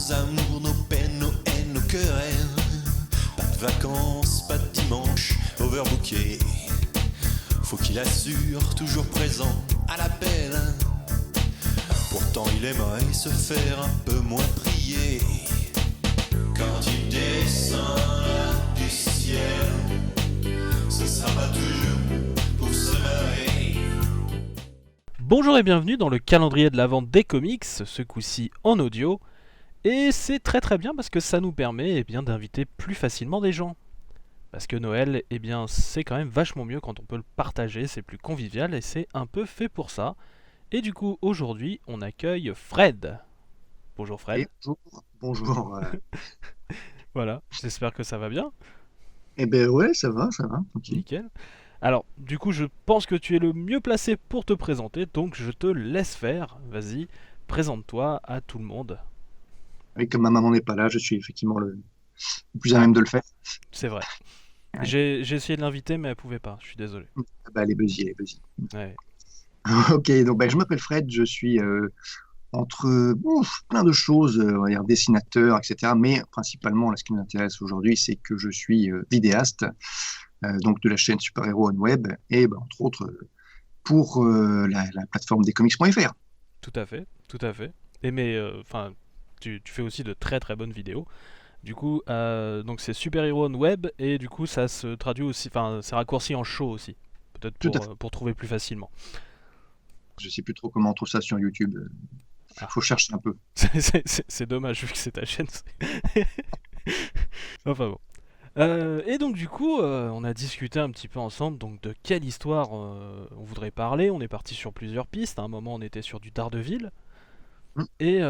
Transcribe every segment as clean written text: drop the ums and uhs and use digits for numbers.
nos amours, nos peines, nos haines, nos querelles. Pas de vacances, pas de dimanche, overbooké. Faut qu'il assure, toujours présent à l'appel. Pourtant il aimerait se faire un peu moins prier. Quand il descend là du ciel, ce sera pas toujours pour se marrer. Bonjour et bienvenue dans le calendrier de l'Avent des comics, ce coup-ci en audio. Et c'est très bien parce que ça nous permet d'inviter plus facilement des gens. Parce que Noël, c'est quand même vachement mieux quand on peut le partager, c'est plus convivial et c'est un peu fait pour ça. Et du coup, aujourd'hui, on accueille Fred. Bonjour Fred. Et bonjour. Voilà, j'espère que ça va bien. Eh ben ouais, ça va, ok. Nickel. Alors, du coup, je pense que tu es le mieux placé pour te présenter, donc je te laisse faire. Vas-y, présente-toi à tout le monde. Et comme ma maman n'est pas là, je suis effectivement le plus à même de le faire. C'est vrai. Ouais. J'ai essayé de l'inviter, mais elle pouvait pas, je suis désolé. Bah, les busy. Ouais. Ok, donc je m'appelle Fred, je suis entre plein de choses, on va dire dessinateur, etc. Mais principalement, là, ce qui nous intéresse aujourd'hui, c'est que je suis vidéaste, donc de la chaîne Super Hero on Web, et entre autres pour la plateforme descomics.fr. Tout à fait. Tu fais aussi de très bonnes vidéos. Du coup, donc c'est Super Hero on Web et du coup ça se traduit aussi, c'est raccourci en show aussi, peut-être Tout à fait. pour trouver plus facilement. Je sais plus trop comment on trouve ça sur YouTube. Faut chercher un peu. C'est dommage vu que c'est ta chaîne. Enfin bon. Et donc du coup, on a discuté un petit peu ensemble donc de quelle histoire on voudrait parler. On est parti sur plusieurs pistes. À un moment, on était sur du Daredevil. Et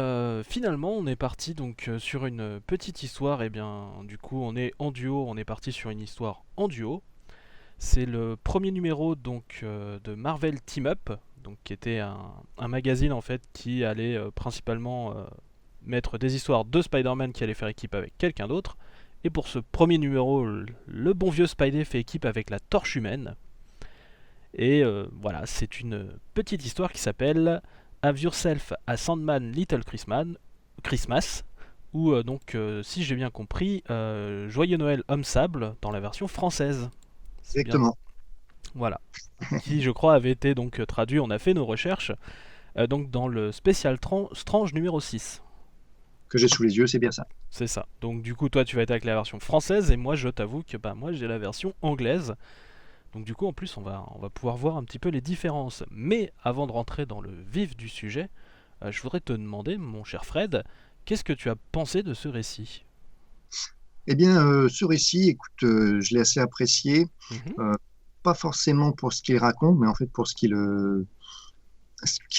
finalement, on est parti donc sur une petite histoire. Du coup, on est en duo. On est parti sur une histoire en duo. C'est le premier numéro donc de Marvel Team Up, donc qui était un magazine en fait qui allait principalement mettre des histoires de Spider-Man qui allait faire équipe avec quelqu'un d'autre. Et pour ce premier numéro, le bon vieux Spidey fait équipe avec la Torche Humaine. Et voilà, c'est une petite histoire qui s'appelle Have Yourself a Sandman Little Christmas, ou si j'ai bien compris, Joyeux Noël Homme Sable dans la version française. C'est bien. Exactement. Voilà. Qui, je crois, avait été donc traduit. On a fait nos recherches donc dans le spécial Strange numéro 6. Que j'ai sous les yeux, c'est bien ça. C'est ça. Donc du coup, toi, tu vas être avec la version française et moi, je t'avoue que moi, j'ai la version anglaise. Donc du coup, en plus, on va pouvoir voir un petit peu les différences. Mais avant de rentrer dans le vif du sujet, je voudrais te demander, mon cher Fred, qu'est-ce que tu as pensé de ce récit ? Eh bien, ce récit, écoute, je l'ai assez apprécié, Mhm. pas forcément pour ce qu'il raconte, mais en fait pour ce qu'il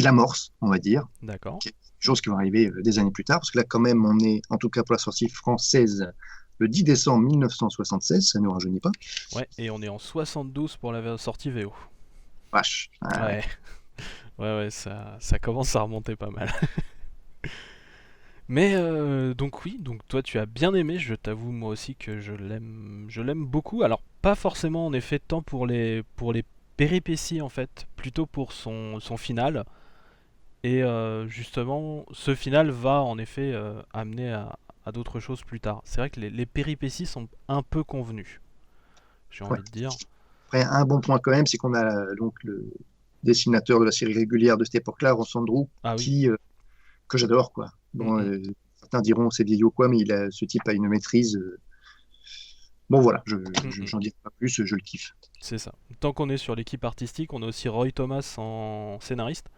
amorce, on va dire, D'accord. qui est une chose qui va arriver des années plus tard, parce que là, quand même, on est, en tout cas pour la sortie française, le 10 décembre 1976, ça ne nous rajeunit pas. Ouais, et on est en 72 pour la sortie VO. Vache. Ouais. Ouais, ça commence à remonter pas mal. Mais donc oui, donc toi tu as bien aimé, je t'avoue moi aussi que je l'aime beaucoup. Alors pas forcément en effet tant pour les péripéties en fait, plutôt pour son final. Et justement, ce final va en effet amener à d'autres choses plus tard. C'est vrai que les péripéties sont un peu convenues, j'ai Ouais. envie de dire. Après, un bon point quand même, c'est qu'on a donc le dessinateur de la série régulière de cette époque-là, Ross Andru, Ah oui. qui, que j'adore, quoi. Bon, Mm. certains diront c'est vieillot quoi, mais ce type a une maîtrise. Bon, voilà, Mm. j'en dirai pas plus, je le kiffe. C'est ça. Tant qu'on est sur l'équipe artistique, on a aussi Roy Thomas en scénariste.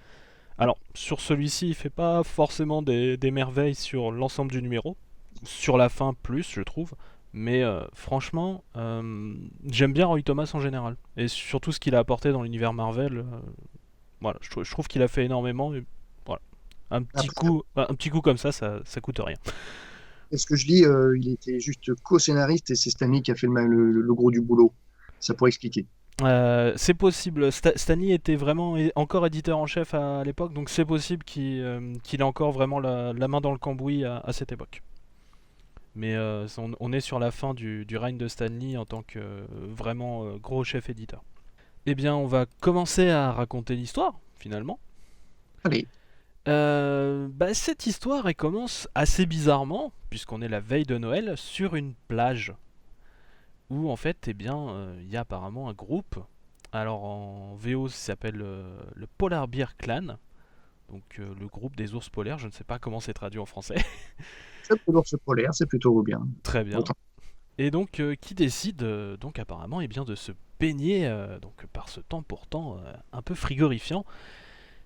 Alors, sur celui-ci, il fait pas forcément des merveilles sur l'ensemble du numéro. Sur la fin, plus, je trouve. Mais franchement, j'aime bien Roy Thomas en général. Et surtout ce qu'il a apporté dans l'univers Marvel. Voilà, je trouve qu'il a fait énormément. Et voilà. Après, Un petit coup comme ça coûte rien. ce que je lis, il était juste co-scénariste et c'est Stanley qui a fait le gros du boulot. Ça pourrait expliquer. C'est possible. Stanley était vraiment encore éditeur en chef à l'époque, donc c'est possible qu'il ait encore vraiment la main dans le cambouis à cette époque. Mais on est sur la fin du règne de Stanley en tant que vraiment gros chef éditeur. Eh bien, on va commencer à raconter l'histoire, finalement. Allez, Cette histoire, elle commence assez bizarrement, puisqu'on est la veille de Noël, sur une plage, où en fait, il y a apparemment un groupe. Alors en VO, ça s'appelle le Polar Bear Clan, donc le groupe des ours polaires. Je ne sais pas comment c'est traduit en français. C'est pour l'ours polaire, c'est plutôt bien. Très bien. Autant. Et donc, qui décide, donc apparemment, de se baigner donc par ce temps pourtant un peu frigorifiant.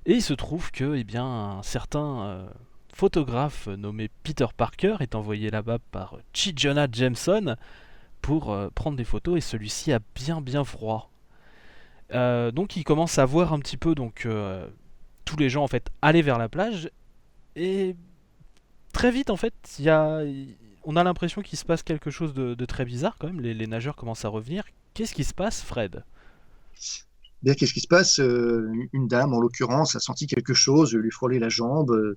Et il se trouve que, un certain photographe nommé Peter Parker est envoyé là-bas par J. Jonah Jameson pour prendre des photos, et celui-ci a bien froid. Donc il commence à voir un petit peu tous les gens en fait aller vers la plage, et très vite en fait on a l'impression qu'il se passe quelque chose de très bizarre quand même. Les nageurs commencent à revenir. Qu'est-ce qui se passe, Fred? Bien, qu'est-ce qui se passe? Une dame, en l'occurrence, a senti quelque chose lui frôler la jambe.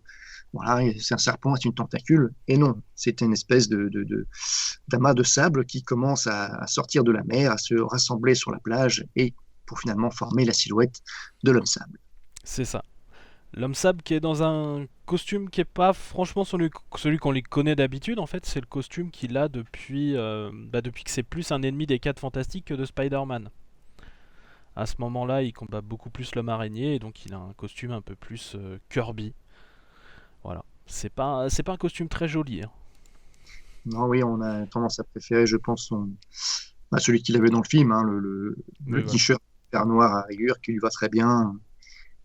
Voilà, c'est un serpent, c'est une tentacule. Et non, c'est une espèce d'amas de sable qui commence à sortir de la mer, à se rassembler sur la plage et pour finalement former la silhouette de l'homme sable. C'est ça. L'homme sable qui est dans un costume qui est pas franchement celui qu'on les connaît d'habitude. En fait, c'est le costume qu'il a depuis que c'est plus un ennemi des 4 Fantastiques que de Spider-Man. À ce moment-là, il combat beaucoup plus l'homme araignée, et donc il a un costume un peu plus Kirby. Voilà. C'est pas un costume très joli, hein. Non, oui, on a tendance à préférer, je pense, celui qu'il avait dans le film, hein, le Oui, voilà. t-shirt vert noir à rayures qui lui va très bien,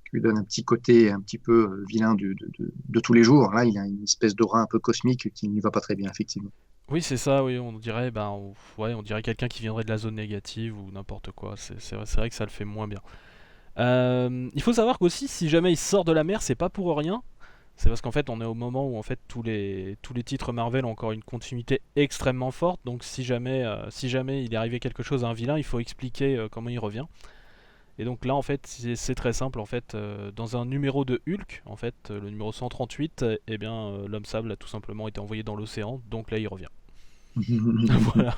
qui lui donne un petit côté un petit peu vilain de tous les jours. Là, il a une espèce d'aura un peu cosmique qui ne lui va pas très bien, effectivement. Oui, c'est ça, oui, on dirait, on dirait quelqu'un qui viendrait de la zone négative ou n'importe quoi. C'est vrai que ça le fait moins bien. Il faut savoir qu'aussi, si jamais il sort de la mer, c'est pas pour rien. C'est parce qu'en fait, on est au moment où en fait tous les titres Marvel ont encore une continuité extrêmement forte. Donc, si jamais il est arrivé quelque chose à un vilain, il faut expliquer comment il revient. Et donc là, en fait, c'est très simple. En fait, dans un numéro de Hulk, en fait, le numéro 138, l'homme sable a tout simplement été envoyé dans l'océan. Donc là, il revient. Voilà.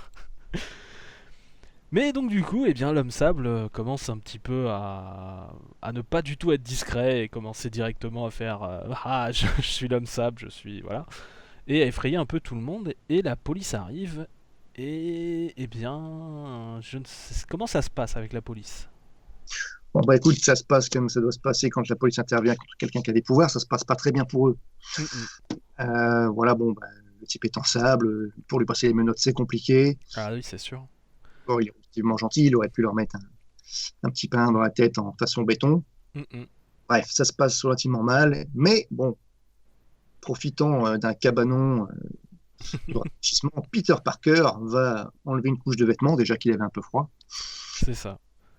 Mais donc du coup, l'homme sable commence un petit peu à ne pas du tout être discret, et commencer directement à faire ah, je suis l'homme sable, je suis voilà, et à effrayer un peu tout le monde. Et la police arrive, et je ne sais comment ça se passe avec la police. Bon, bah écoute, ça se passe comme ça doit se passer quand la police intervient contre quelqu'un qui a des pouvoirs, ça se passe pas très bien pour eux. Mm-mm. Voilà, bon, bah, le type est en sable, pour lui passer les menottes, c'est compliqué. Ah oui, c'est sûr. Bon, il est relativement gentil, il aurait pu leur mettre un petit pain dans la tête en façon béton. Mm-mm. Bref, ça se passe relativement mal, mais bon, profitant d'un cabanon de rafraîchissement, Peter Parker va enlever une couche de vêtements, déjà qu'il avait un peu froid, C'est ça,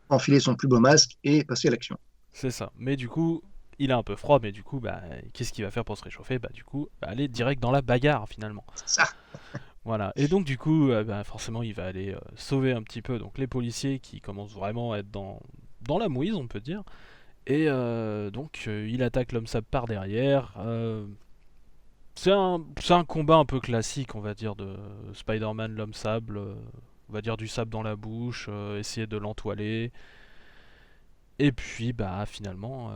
enfiler son plus beau masque et passer à l'action. c'est ça. Mais du coup, il a un peu froid, mais du coup, qu'est-ce qu'il va faire pour se réchauffer? Du coup, aller direct dans la bagarre finalement. C'est ça. Voilà, et donc du coup, forcément, il va aller sauver un petit peu donc les policiers qui commencent vraiment à être dans la mouise, on peut dire. Et il attaque l'homme sable par derrière. C'est un combat un peu classique, on va dire, de Spider-Man, l'homme sable. On va dire du sable dans la bouche, essayer de l'entoiler. Et puis, finalement,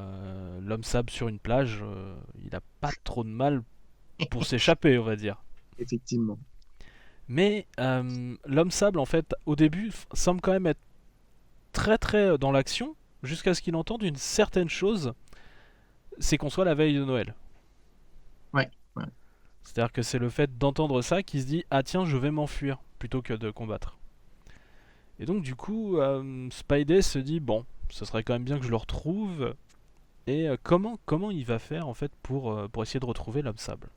l'homme sable sur une plage, il a pas trop de mal pour s'échapper, on va dire. Effectivement. Mais l'homme sable, en fait, au début, semble quand même être très très dans l'action, jusqu'à ce qu'il entende une certaine chose, c'est qu'on soit la veille de Noël. Ouais, ouais. C'est-à-dire que c'est le fait d'entendre ça qui se dit ah tiens, je vais m'enfuir plutôt que de combattre. Et donc du coup, Spidey se dit bon, ce serait quand même bien que je le retrouve. Et comment il va faire en fait pour essayer de retrouver l'homme sable?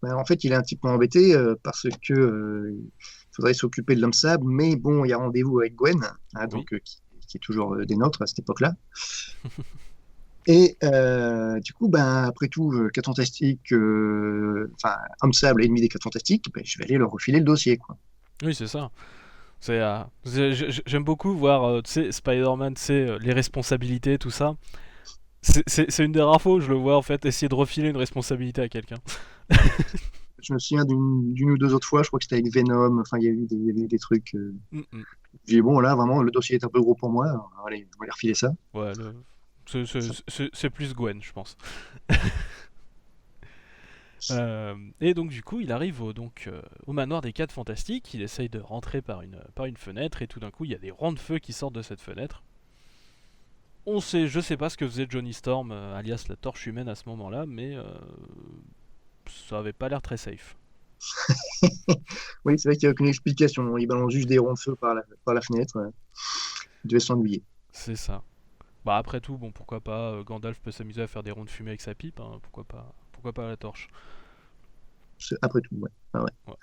Ben, en fait, il est un petit peu embêté parce que il faudrait s'occuper de l'homme sable, mais bon, il y a rendez-vous avec Gwen, hein, Oui, donc qui est toujours des nôtres à cette époque-là. Et du coup, ben, après tout, 4 Fantastiques, enfin, Homme Sable, ennemi des 4 Fantastiques, ben, je vais aller leur refiler le dossier, quoi. oui c'est ça. J'aime beaucoup voir tu sais, Spider-Man, tu sais, les responsabilités, tout ça. C'est une des rares fois où je le vois en fait essayer de refiler une responsabilité à quelqu'un. Je me souviens d'une ou deux autres fois, je crois que c'était avec Venom, enfin, il y avait eu des trucs. Mm, mm. J'ai dit, bon, là, vraiment, le dossier est un peu gros pour moi, alors, allez, on va aller refiler ça. Ouais, C'est plus Gwen, je pense. Et donc du coup, il arrive au manoir des 4 Fantastiques. Il essaye de rentrer par une fenêtre et tout d'un coup, il y a des rangs de feu qui sortent de cette fenêtre. Je sais pas ce que faisait Johnny Storm, alias la Torche Humaine à ce moment-là, mais ça avait pas l'air très safe. Oui, c'est vrai qu'il n'y a aucune explication. Il balance juste des ronds de feu par la fenêtre. Il devait s'ennuyer. C'est ça. Bah après tout, bon pourquoi pas, Gandalf peut s'amuser à faire des ronds de fumée avec sa pipe, hein, pourquoi pas la torche. Après tout, ouais. Ah ouais. Ouais.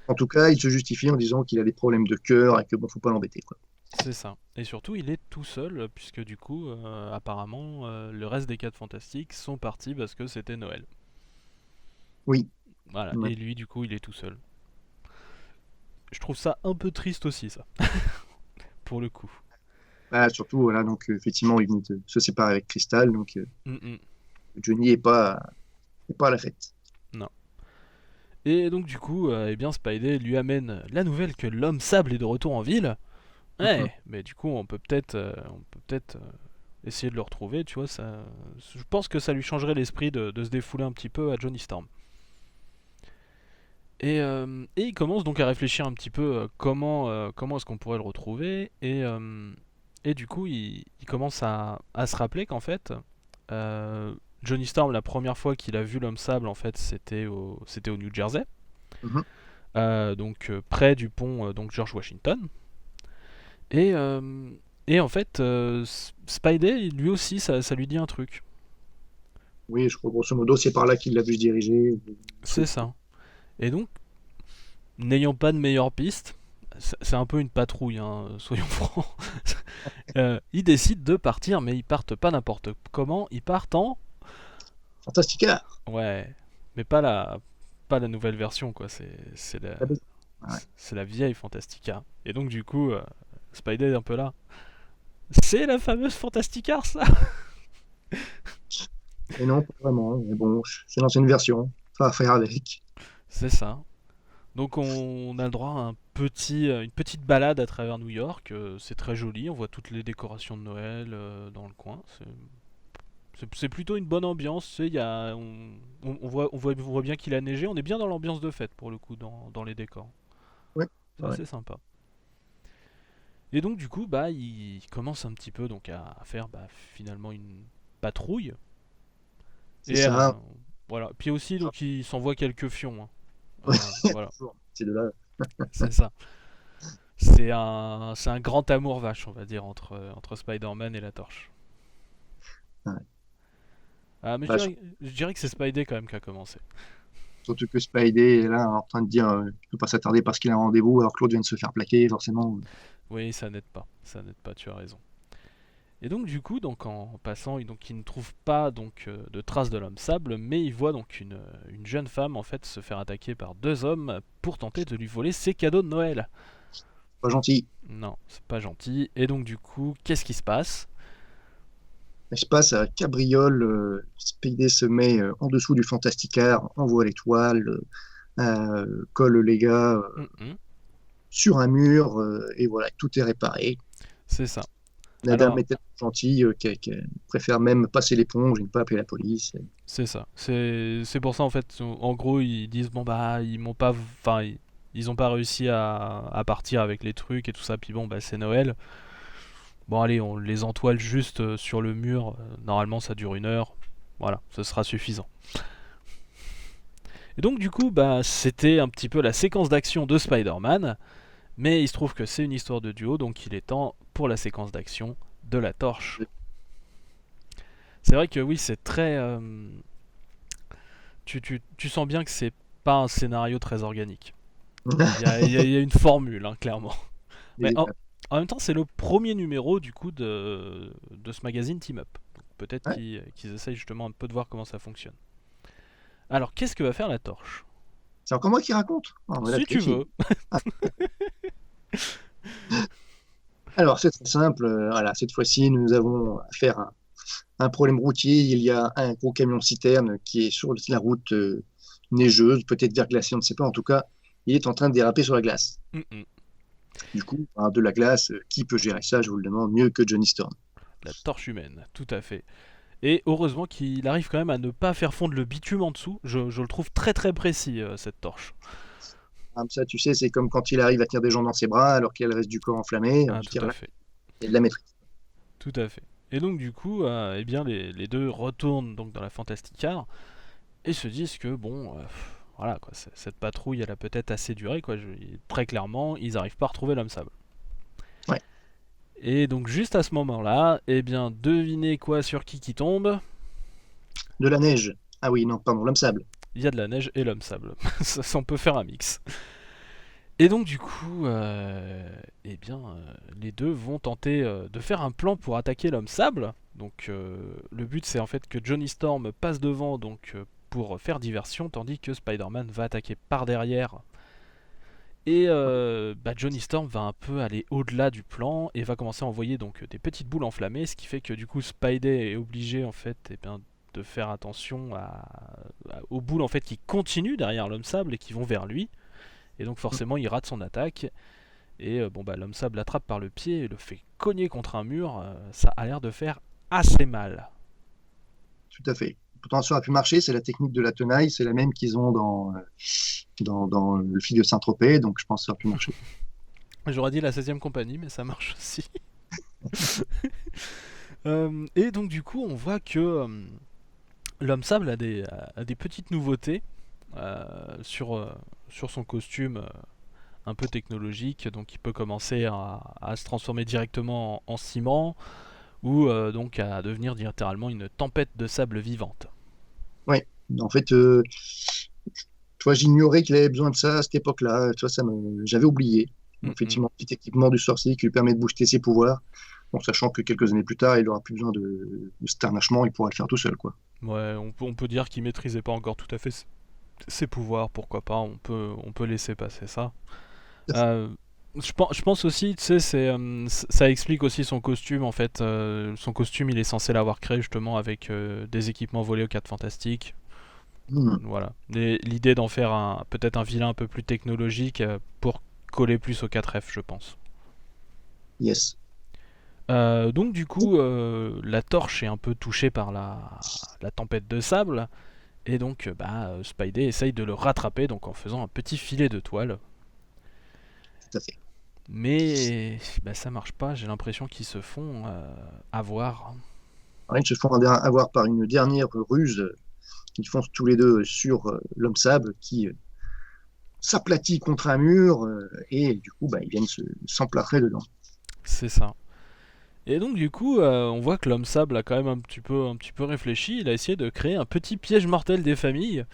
En tout cas, il se justifie en disant qu'il a des problèmes de cœur et que bon, faut pas l'embêter, quoi. C'est ça. Et surtout, il est tout seul, puisque du coup, apparemment, le reste des 4 Fantastiques sont partis parce que c'était Noël. Oui. Voilà, Ouais. et lui, du coup, il est tout seul. Je trouve ça un peu triste aussi, ça. Pour le coup. Bah, surtout, voilà, donc effectivement, il venait de se séparer avec Crystal, donc Mm-mm. Johnny est pas à la fête. Non. Et donc, du coup, eh bien, Spidey lui amène la nouvelle que l'homme sable est de retour en ville. Ouais, mais du coup, on peut peut-être essayer de le retrouver, tu vois. Je pense que ça lui changerait l'esprit de se défouler un petit peu à Johnny Storm. Et il commence donc à réfléchir un petit peu comment est-ce qu'on pourrait le retrouver. Et du coup, il commence à se rappeler qu'en fait, Johnny Storm, la première fois qu'il a vu l'homme sable, en fait, c'était au New Jersey. Mhm. Donc près du pont donc George Washington. Et en fait, Spidey, lui aussi, ça lui dit un truc. Oui, je crois grosso modo, c'est par là qu'il l'a vu se diriger. C'est ça. Et donc, n'ayant pas de meilleure piste, c'est un peu une patrouille, hein, soyons francs. Ils décident de partir, mais ils partent pas n'importe comment, ils partent en... Fantastica. Ouais, mais pas la nouvelle version, quoi, c'est Ouais. la vieille Fantastica. Et donc du coup, Spidey est un peu là. C'est la fameuse Fantastica, ça. Et non, pas vraiment, hein, mais bon, c'est l'ancienne version. Ça va faire avec. C'est ça. Donc on a le droit à une petite balade à travers New York. C'est très joli, on voit toutes les décorations de Noël dans le coin. C'est plutôt une bonne ambiance. On voit bien qu'il a neigé. On est bien dans l'ambiance de fête pour le coup dans les décors. Ouais. C'est Ouais. assez sympa. Et donc du coup, bah, il commence un petit peu donc à faire finalement une patrouille. C'est Et ça. voilà. Puis aussi donc il s'envoie quelques fions, hein. Ouais. Voilà, C'est de là. c'est ça. C'est un grand amour vache, on va dire, entre Spider-Man et la Torche. Ouais. Ah, mais Bah, je dirais que c'est Spidey quand même qui a commencé. surtout que Spidey est là en train de dire qu'il ne peut pas s'attarder parce qu'il a un rendez-vous alors que l'autre vient de se faire plaquer, forcément. Oui, ça n'aide pas. Ça n'aide pas, tu as raison. Et donc du coup, donc en passant, il ne trouve pas donc de traces de l'homme sable, mais il voit donc une jeune femme en fait se faire attaquer par 2 hommes pour tenter de lui voler ses cadeaux de Noël. Pas gentil. Non, c'est pas gentil. Et donc du coup, qu'est-ce qui se passe? Il se passe à Cabriole, Spidey se met en dessous du Fantasticar, envoie l'étoile, colle les gars Mhm, sur un mur, et voilà, tout est réparé. c'est ça. La Alors, dame est tellement gentille qui préfère même passer l'éponge et ne pas appeler la police. c'est ça. C'est pour ça en fait. En gros, ils disent bon bah ils m'ont pas, enfin ils ont pas réussi à partir avec les trucs et tout ça. Puis bon bah c'est Noël. Bon allez, on les entoile juste sur le mur. Normalement ça dure 1 heure. Voilà, ce sera suffisant. Et donc du coup bah c'était un petit peu la séquence d'action de Spider-Man. Mais il se trouve que c'est une histoire de duo, donc il est temps pour la séquence d'action de la Torche. C'est vrai que oui, c'est très... tu sens bien que c'est pas un scénario très organique. Il y a une formule, hein, clairement. Mais en même temps, c'est le premier numéro du coup de ce magazine Team Up. Donc peut-être Ouais. qu'ils essayent justement un peu de voir comment ça fonctionne. Alors, qu'est-ce que va faire la Torche? C'est encore moi qui raconte. Ah, voilà, Si tu veux. Alors, c'est très simple. Voilà, cette fois-ci, nous avons affaire à un problème routier. Il y a un gros camion-citerne qui est sur la route neigeuse, peut-être verglacée, on ne sait pas. En tout cas, il est en train de déraper sur la glace. Mm-mm. Du coup, de la glace, qui peut gérer ça, je vous le demande, mieux que Johnny Storm? La torche humaine, tout à fait. Et heureusement qu'il arrive quand même à ne pas faire fondre le bitume en dessous. Je le trouve très très précis, cette torche. Comme ça, tu sais, c'est comme quand il arrive à tenir des gens dans ses bras alors qu'il y a le reste du corps enflammé. Ah, Tu tout tires à là, fait. il y a de la maîtrise. Tout à fait. Et donc du coup, eh bien les deux retournent donc dans la Fantastica et se disent que bon, voilà quoi, cette patrouille elle a peut-être assez duré quoi. Très clairement, ils n'arrivent pas à retrouver l'homme sable. Ouais. Et donc juste à ce moment-là, eh bien devinez quoi sur qui tombe. De la neige. Ah oui, non, pardon, l'homme sable. Il y a de la neige et l'homme sable. Ça, on peut faire un mix. Et donc du coup, eh bien, les deux vont tenter de faire un plan pour attaquer l'homme sable. Donc le but c'est en fait que Johnny Storm passe devant donc pour faire diversion, tandis que Spider-Man va attaquer par derrière. Et Johnny Storm va un peu aller au-delà du plan et va commencer à envoyer donc des petites boules enflammées, ce qui fait que du coup Spidey est obligé en fait de faire attention aux boules en fait qui continuent derrière l'homme sable et qui vont vers lui. Et donc forcément il rate son attaque. Et l'homme sable l'attrape par le pied et le fait cogner contre un mur. Ça a l'air de faire assez mal. Tout à fait. Pourtant, ça aurait pu marcher, c'est la technique de la tenaille, c'est la même qu'ils ont dans le film de Saint-Tropez, donc je pense que ça aurait pu marcher. J'aurais dit la 16e compagnie, mais ça marche aussi. Et donc du coup on voit que l'homme sable a des petites nouveautés sur son costume un peu technologique. Donc il peut commencer à se transformer directement en ciment ou donc à devenir littéralement une tempête de sable vivante. Oui, en fait, j'ignorais qu'il avait besoin de ça à cette époque-là. J'avais oublié. Effectivement, petit équipement du sorcier qui lui permet de booster ses pouvoirs. Bon, sachant que quelques années plus tard, il n'aura plus besoin de cet harnachement, il pourra le faire tout seul, quoi. Ouais, on peut dire qu'il maîtrisait pas encore tout à fait ses pouvoirs, pourquoi pas, on peut laisser passer ça. Je pense aussi, tu sais, ça explique aussi son costume en fait. Son costume, il est censé l'avoir créé justement avec des équipements volés aux 4 Fantastiques. Voilà. L'idée d'en faire peut-être un vilain un peu plus technologique pour coller plus aux 4F, je pense. Yes. Donc du coup, la torche est un peu touchée par la tempête de sable. Et donc, Spidey essaye de le rattraper donc en faisant un petit filet de toile. Tout à fait. Mais ça marche pas, j'ai l'impression qu'ils se font avoir. Alors, ils se font avoir par une dernière ruse. Ils foncent tous les deux sur l'homme sable qui s'aplatit contre un mur et du coup ils viennent s'emplâtrer dedans. C'est ça. Et donc du coup on voit que l'homme sable a quand même un petit peu réfléchi, il a essayé de créer un petit piège mortel des familles.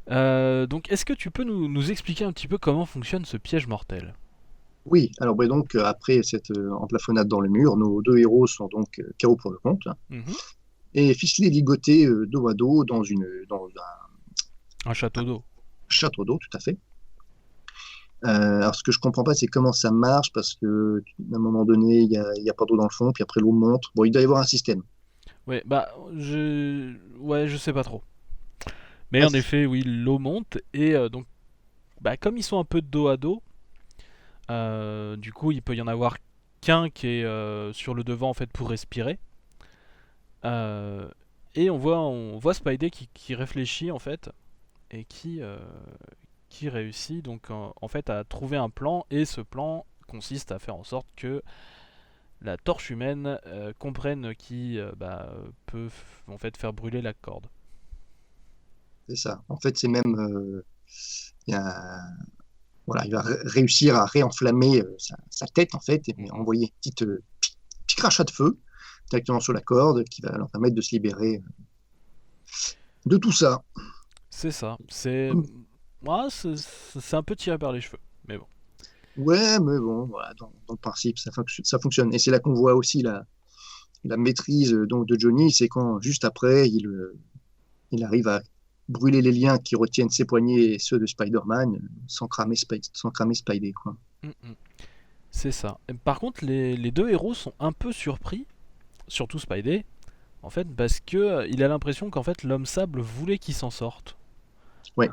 Donc est-ce que tu peux nous expliquer un petit peu comment fonctionne ce piège mortel ? Oui, alors donc après cette emplafonnade dans le mur, nos deux héros sont donc KO pour le compte et ficelés, ligotés dos à dos dans un château d'eau. Château d'eau, tout à fait. Alors ce que je comprends pas, c'est comment ça marche parce que à un moment donné, il y a pas d'eau dans le fond, puis après l'eau monte. Bon, il doit y avoir un système. Ouais, je sais pas trop. Mais en effet, oui, l'eau monte et donc comme ils sont un peu de dos à dos. Du coup, il peut y en avoir qu'un qui est sur le devant en fait pour respirer. Et on voit Spidey qui réfléchit en fait et qui réussit donc en fait à trouver un plan, et ce plan consiste à faire en sorte que la torche humaine comprenne qui peut en fait faire brûler la corde. C'est ça. En fait, c'est même voilà, il va réussir à réenflammer sa tête en fait et envoyer un petit crachat de feu directement sur la corde qui va leur permettre de se libérer de tout ça. C'est ça. C'est un peu tiré par les cheveux, mais bon. Ouais, mais bon, voilà, dans le principe, ça fonctionne. Et c'est là qu'on voit aussi la maîtrise donc, de Johnny, c'est quand juste après, il arrive à brûler les liens qui retiennent ses poignets et ceux de Spider-Man sans cramer Spidey, quoi. C'est ça. Et par contre, les deux héros sont un peu surpris, surtout Spidey, en fait, parce que il a l'impression qu'en fait l'homme sable voulait qu'il s'en sorte. Ouais.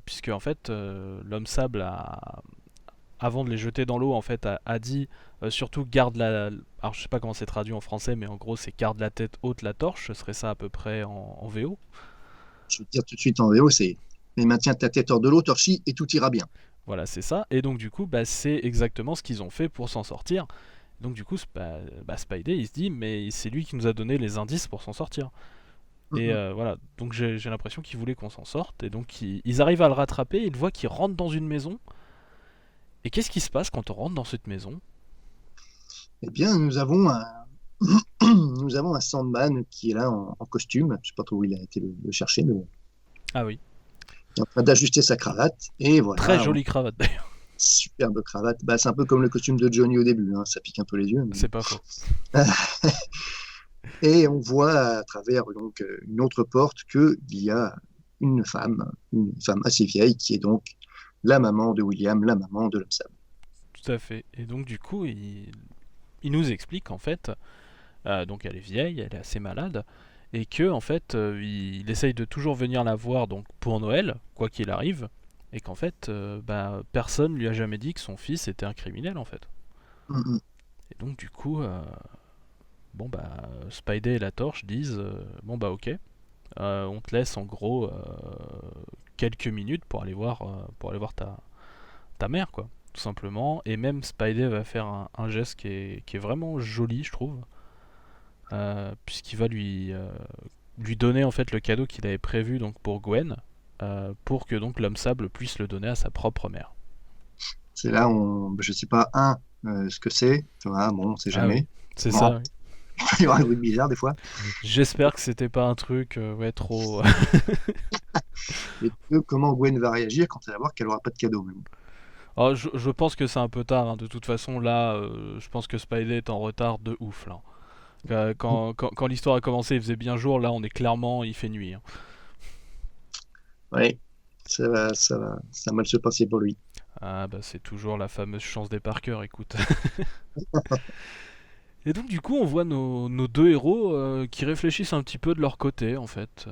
Puisque en fait l'homme sable avant de les jeter dans l'eau, en fait, a dit surtout garde la. Alors je sais pas comment c'est traduit en français, mais en gros c'est garde la tête haute la torche, ce serait ça à peu près en VO. Je veux dire tout de suite en VO, c'est mais maintiens ta tête hors de l'eau, Torchy, et tout ira bien. Voilà, c'est ça. Et donc du coup, bah, c'est exactement ce qu'ils ont fait pour s'en sortir. Donc du coup, Spidey, il se dit, mais c'est lui qui nous a donné les indices pour s'en sortir. Et voilà, donc j'ai l'impression qu'ils voulaient qu'on s'en sorte. Et donc ils arrivent à le rattraper, ils voient qu'il rentre dans une maison. Et qu'est-ce qui se passe quand on rentre dans cette maison? Eh bien, nous avons un Sandman qui est là en costume. Je sais pas trop où il a été le chercher, mais bon. Ah oui, Il est en train d'ajuster sa cravate. Et très voilà, jolie cravate d'ailleurs. superbe cravate. Bah, c'est un peu comme le costume de Johnny au début, hein. Ça pique un peu les yeux. C'est pas faux. Et on voit à travers donc une autre porte qu'il y a une femme assez vieille qui est donc la maman de William, la maman de l'homme sable. Tout à fait. Et donc du coup, il nous explique en fait, donc elle est vieille, elle est assez malade, et que en fait, il essaye de toujours venir la voir donc pour Noël, quoi qu'il arrive, et qu'en fait, personne lui a jamais dit que son fils était un criminel en fait. Mm, mm. Et donc du coup, Spidey et la Torche disent, bon bah ok, on te laisse en gros quelques minutes pour aller voir ta mère quoi, tout simplement. Et même Spidey va faire un geste qui est vraiment joli, je trouve, puisqu'il va lui donner en fait le cadeau qu'il avait prévu donc pour Gwen, pour que donc l'homme sable puisse le donner à sa propre mère. C'est là où je sais pas, ce que c'est. Tu vois, bon, on sait Ah oui, jamais. c'est Bon, ça. Oui. il y aura un bruit bizarre des fois. J'espère que c'était pas un truc ouais trop. Et comment Gwen va réagir quand elle va voir qu'elle aura pas de cadeau. Mais bon. Oh, je pense que c'est un peu tard, hein. De toute façon, là, je pense que Spidey est en retard de ouf, là. Quand l'histoire a commencé, il faisait bien jour, là, il fait nuit, hein. Ouais, ça va mal se passer pour lui. Ah, bah, c'est toujours la fameuse chance des Parker, écoute. Et donc, du coup, on voit nos deux héros qui réfléchissent un petit peu de leur côté, en fait.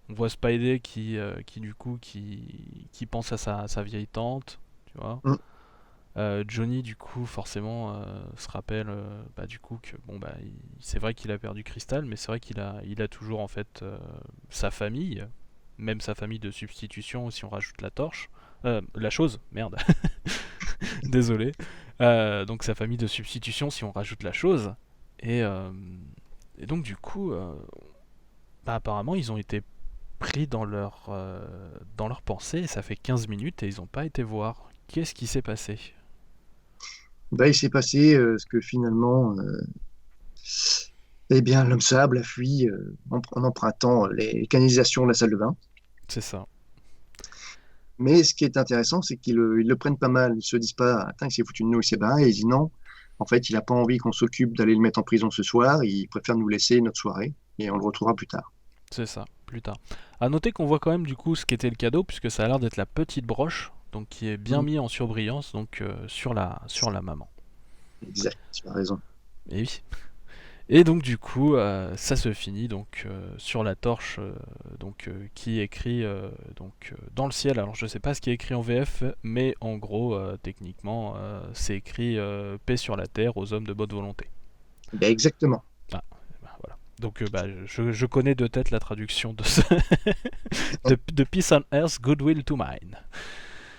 On voit Spidey qui pense à sa vieille tante, tu vois. Mm. Johnny du coup forcément se rappelle du coup que bon c'est vrai qu'il a perdu Crystal, mais c'est vrai qu'il a toujours en fait sa famille, même sa famille de substitution si on rajoute la torche, la chose, merde, désolé. Donc sa famille de substitution si on rajoute la chose et, euh, et donc du coup apparemment ils ont été pris dans leur pensée et ça fait 15 minutes et ils n'ont pas été voir. Qu'est-ce qui s'est passé? Bah, il s'est passé ce que finalement, eh bien, l'homme sable a fui en empruntant les canalisations de la salle de bain. C'est ça. Mais ce qui est intéressant, c'est qu'ils le prennent pas mal. Ils se disent pas, attends, il s'est foutu de nous, il s'est barré. Et ils disent non. En fait, il n'a pas envie qu'on s'occupe d'aller le mettre en prison ce soir. Il préfère nous laisser notre soirée et on le retrouvera plus tard. C'est ça, plus tard. À noter qu'on voit quand même du coup ce qu'était le cadeau, puisque ça a l'air d'être la petite broche, donc qui est bien Mm. mis en surbrillance, donc sur la maman. Exact, tu as raison. Et oui. Et donc du coup, ça se finit donc sur la torche, qui est écrit dans le ciel. Alors je sais pas ce qui est écrit en VF, mais en gros, techniquement, c'est écrit paix sur la terre aux hommes de bonne volonté. Ben, exactement. Ah, voilà. Donc je connais de tête la traduction de de Peace on Earth, Goodwill to Mine.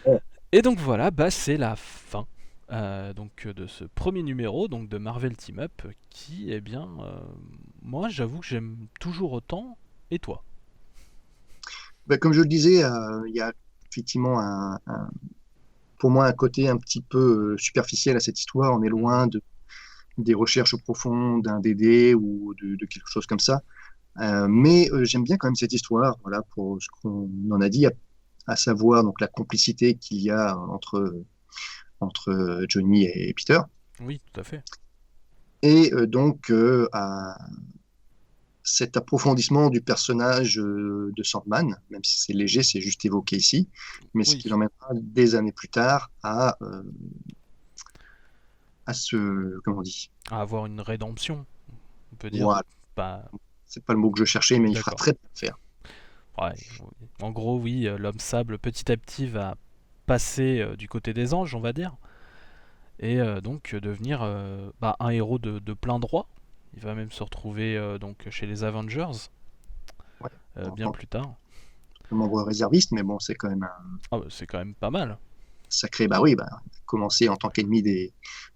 Ouais. Et donc voilà, c'est la fin de ce premier numéro donc de Marvel Team Up qui, eh bien, moi j'avoue que j'aime toujours autant. Et toi? Ben, comme je le disais, il y a effectivement pour moi un côté un petit peu superficiel à cette histoire. On est loin des recherches profondes d'un DD ou de quelque chose comme ça. Mais j'aime bien quand même cette histoire, voilà, pour ce qu'on en a dit, à savoir donc la complicité qu'il y a entre Johnny et Peter, Oui, tout à fait. et donc à cet approfondissement du personnage de Sandman, même si c'est léger, c'est juste évoqué ici, mais ce Oui, qui l'emmènera des années plus tard à comment on dit, à avoir une rédemption, on peut dire. voilà, Bah, c'est pas le mot que je cherchais, mais il fera d'accord. très bien le faire. Ouais, en gros, oui, l'homme sable petit à petit va passer du côté des anges, on va dire, et donc devenir un héros de plein droit. Il va même se retrouver donc chez les Avengers Ouais. bien En plus tard. membre réserviste, mais bon, c'est quand même un Ah, c'est quand même pas mal. sacré. Bah oui, commencer en tant qu'ennemi des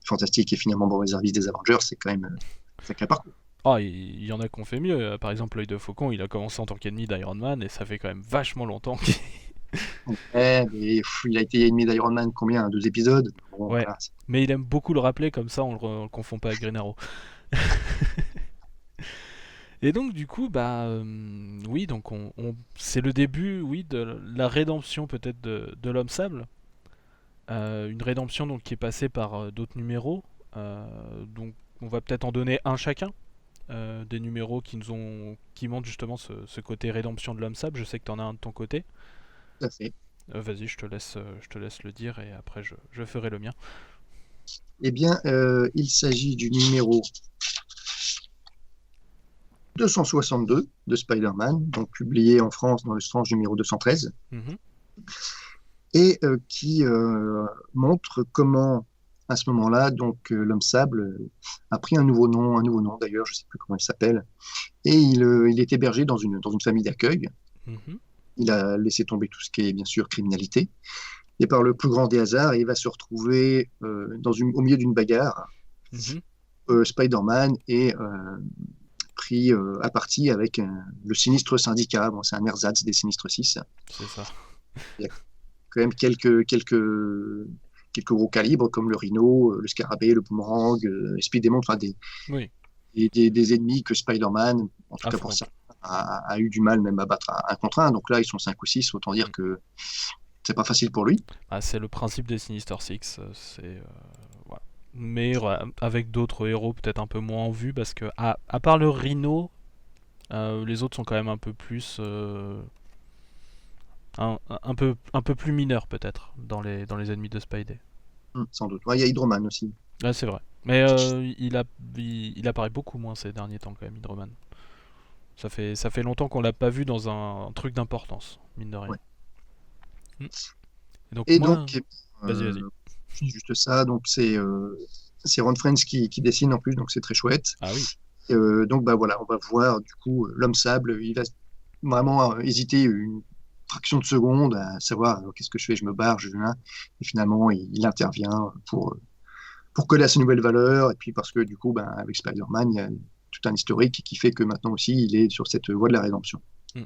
Fantastiques et finalement membre réserviste des Avengers, c'est quand même un sacré parcours. Ah, il y en a qu'on fait mieux. Par exemple, l'œil de faucon, il a commencé en tant qu'ennemi d'Iron Man et ça fait quand même vachement longtemps qu'il... Ouais, mais il a été ennemi d'Iron Man combien? 2 épisodes? Bon, Ouais, voilà. mais il aime beaucoup le rappeler, comme ça on le confond pas avec Green Arrow. Et donc du coup, oui, donc c'est le début, oui, de la rédemption peut-être de l'homme sable. Une rédemption donc qui est passée par d'autres numéros. Donc on va peut-être en donner un chacun. Des numéros qui montrent justement ce côté rédemption de l'homme sable. Je sais que tu en as un de ton côté. Tout à fait. Vas-y, je te laisse le dire et après je ferai le mien. Eh bien, il s'agit du numéro 262 de Spider-Man, donc publié en France dans le Strange numéro 213, Mhm. et qui montre comment, à ce moment-là, donc l'homme sable a pris un nouveau nom d'ailleurs, je ne sais plus comment il s'appelle, et il est hébergé dans une famille d'accueil. Mhm. Il a laissé tomber tout ce qui est bien sûr criminalité, et par le plus grand des hasards, il va se retrouver au milieu d'une bagarre. Mhm. Spider-Man est pris à partie avec le sinistre syndicat. Bon, c'est un ersatz des sinistres 6. C'est ça. Il y a quand même quelques gros calibres comme le Rhino, le Scarabée, le Boomerang, Speed-Demon, enfin Oui, des ennemis que Spider-Man, en tout cas pour affronte. ça, a eu du mal même à battre un contre un. Donc là, ils sont 5 ou 6, autant dire que c'est pas facile pour lui. Ah, c'est le principe des Sinister Six. Voilà. Mais avec d'autres héros peut-être un peu moins en vue parce que à part le Rhino, les autres sont quand même un peu plus un peu plus mineurs peut-être dans les ennemis de Spidey. Sans doute. Ouais, il y a Hydro-Man aussi. Ah, c'est vrai. Mais il apparaît beaucoup moins ces derniers temps quand même, Hydro-Man. Ça fait longtemps qu'on l'a pas vu dans un truc d'importance, mine de rien. Ouais. Mm. Et donc Et moi, donc, vas-y. juste ça, donc c'est Ron Frenz qui dessine en plus, donc c'est très chouette. Ah oui. Donc voilà, on va voir du coup l'homme sable, il va vraiment hésiter une fraction de seconde à savoir qu'est-ce que je fais, je me barre, je viens, et finalement il intervient pour coller à ses nouvelles valeurs, et puis parce que du coup, avec Spider-Man, il y a tout un historique qui fait que maintenant aussi il est sur cette voie de la rédemption. Mm.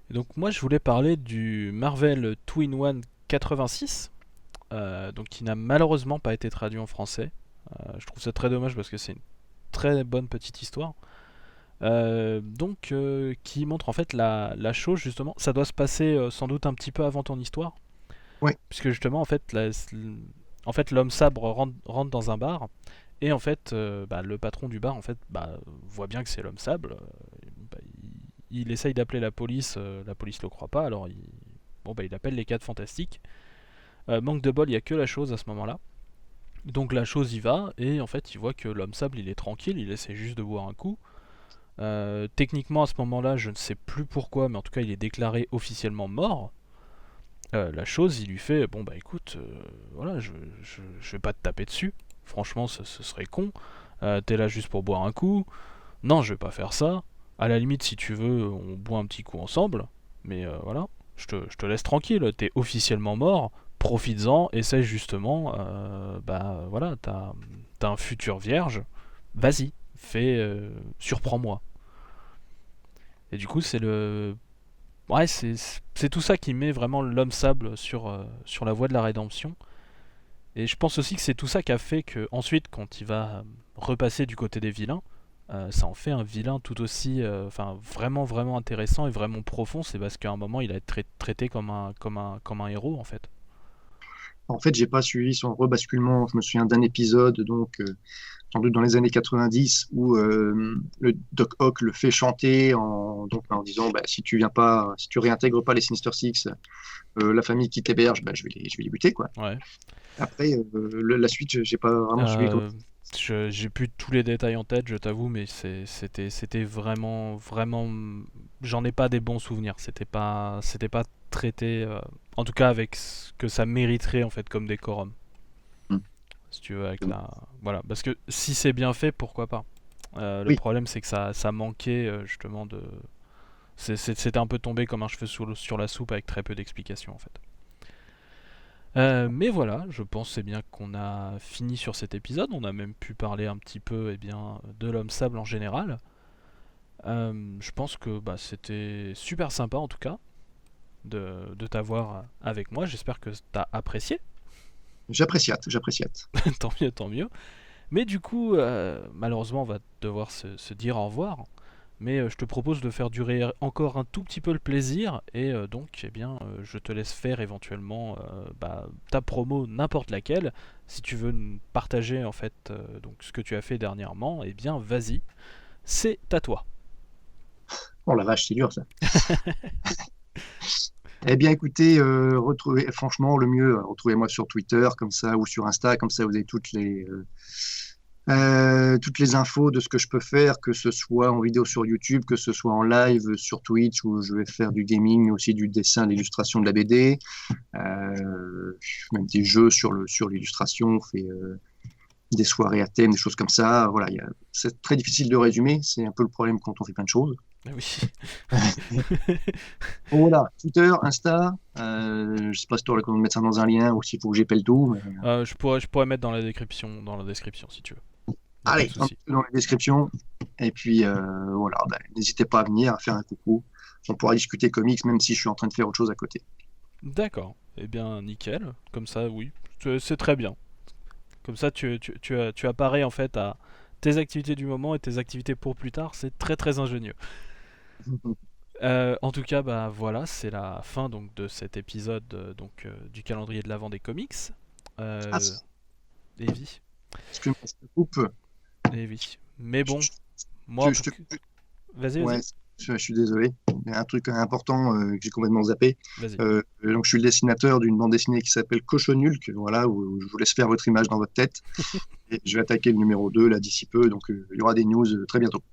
Et donc moi je voulais parler du Marvel Two-in-One 86, donc qui n'a malheureusement pas été traduit en français. Je trouve ça très dommage parce que c'est une très bonne petite histoire. Qui montre en fait la chose justement. Ça doit se passer sans doute un petit peu avant ton histoire, Ouais, puisque justement en fait l'homme sabre rentre dans un bar et en fait le patron du bar en fait voit bien que c'est l'homme sable. Il essaye d'appeler la police le croit pas, alors il appelle les 4 fantastiques. Manque de bol, il y a que la chose à ce moment-là. Donc la chose y va et en fait il voit que l'homme sable il est tranquille, il essaie juste de boire un coup. Techniquement à ce moment-là, je ne sais plus pourquoi, mais en tout cas il est déclaré officiellement mort. La chose, il lui fait bon écoute, voilà, je vais pas te taper dessus. Franchement, ce serait con. T'es là juste pour boire un coup. Non, je vais pas faire ça. À la limite, si tu veux, on boit un petit coup ensemble. Mais voilà, je te laisse tranquille. T'es officiellement mort. Profites-en. Essaye justement. Voilà, t'as un futur vierge. Vas-y, surprends-moi. Et du coup, ouais, c'est tout ça qui met vraiment l'homme sable sur la voie de la rédemption. Et je pense aussi que c'est tout ça qui a fait que ensuite, quand il va repasser du côté des vilains, ça en fait un vilain tout aussi, vraiment vraiment intéressant et vraiment profond. C'est parce qu'à un moment, il a été traité comme un héros en fait. en fait, j'ai pas suivi son rebasculement. Je me souviens d'un épisode, donc sans doute dans les années 90, où le Doc Ock le fait chanter en disant si tu viens pas, si tu réintègres pas les Sinister Six, la famille qui t'héberge, je vais les buter quoi. Ouais. Après, la suite, j'ai pas vraiment suivi. J'ai plus tous les détails en tête, je t'avoue, mais c'était vraiment vraiment. J'en ai pas des bons souvenirs. C'était pas traité En tout cas, avec ce que ça mériterait en fait comme décorum. Mm. Si tu veux, avec la. Voilà. Parce que si c'est bien fait, pourquoi pas. Le Oui. problème, c'est que ça manquait justement de. C'était un peu tombé comme un cheveu sur la soupe avec très peu d'explications en fait. Mais voilà, je pense c'est bien qu'on a fini sur cet épisode. On a même pu parler un petit peu de l'homme sable en général. Je pense que c'était super sympa en tout cas de t'avoir avec moi. J'espère que t'as apprécié. J'appréciate. Tant mieux, tant mieux. Mais du coup, malheureusement, on va devoir se dire au revoir. Mais je te propose de faire durer encore un tout petit peu le plaisir. Et donc, je te laisse faire éventuellement ta promo, n'importe laquelle. Si tu veux nous partager en fait donc ce que tu as fait dernièrement, eh bien, vas-y. C'est à toi. Oh la vache, c'est dur ça. Eh bien, écoutez, franchement, le mieux, retrouvez-moi sur Twitter, comme ça, ou sur Insta, comme ça, vous avez toutes les infos de ce que je peux faire, que ce soit en vidéo sur YouTube, que ce soit en live sur Twitch, où je vais faire du gaming, mais aussi du dessin, de l'illustration de la BD, même des jeux sur l'illustration, on fait des soirées à thème, des choses comme ça. Voilà, c'est très difficile de résumer, c'est un peu le problème quand on fait plein de choses. Oui. Bon, voilà, Twitter, Insta, je sais pas si tu aurais le de mettre ça dans un lien ou s'il faut que j'épelle tout. Mais... je pourrais mettre dans la description si tu veux. Allez, un peu dans la description. Et puis voilà, n'hésitez pas à venir, à faire un coucou. On pourra discuter comics même si je suis en train de faire autre chose à côté. D'accord. Eh bien, nickel. Comme ça, oui. C'est très bien. Comme ça, tu apparais en fait à tes activités du moment et tes activités pour plus tard. C'est très très ingénieux. En tout cas, voilà, c'est la fin donc de cet épisode du calendrier de l'Avent des comics. Evie. Excuse-moi, je te coupe. Evie. Mais bon, moi. Vas-y. Ouais, je suis désolé. Il y a un truc important que j'ai complètement zappé. Vas-y. Donc, je suis le dessinateur d'une bande dessinée qui s'appelle Cochonulk, voilà, où je vous laisse faire votre image dans votre tête. Et je vais attaquer le numéro 2 là d'ici peu. Donc, il y aura des news très bientôt.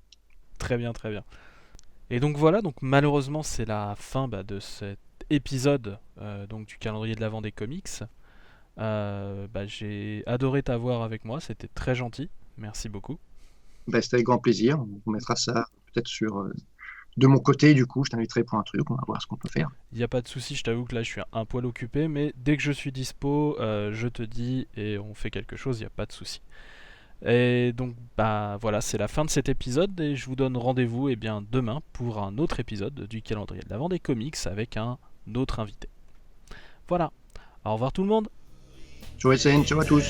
Très bien, très bien. Et donc voilà, donc malheureusement c'est la fin de cet épisode donc du calendrier de l'Avent des comics. J'ai adoré t'avoir avec moi, c'était très gentil, merci beaucoup. C'était avec grand plaisir, on mettra ça peut-être de mon côté du coup, je t'inviterai pour un truc, on va voir ce qu'on peut faire. Il n'y a pas de souci, je t'avoue que là je suis un poil occupé, mais dès que je suis dispo, je te dis et on fait quelque chose, il n'y a pas de souci. Et donc voilà, c'est la fin de cet épisode et je vous donne rendez-vous demain pour un autre épisode du calendrier de l'Avent des comics avec un autre invité. Voilà, au revoir tout le monde. Ciao SN, ciao à tous.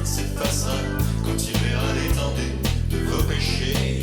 C'est pas ça, quand il verra l'étendue de vos péchés.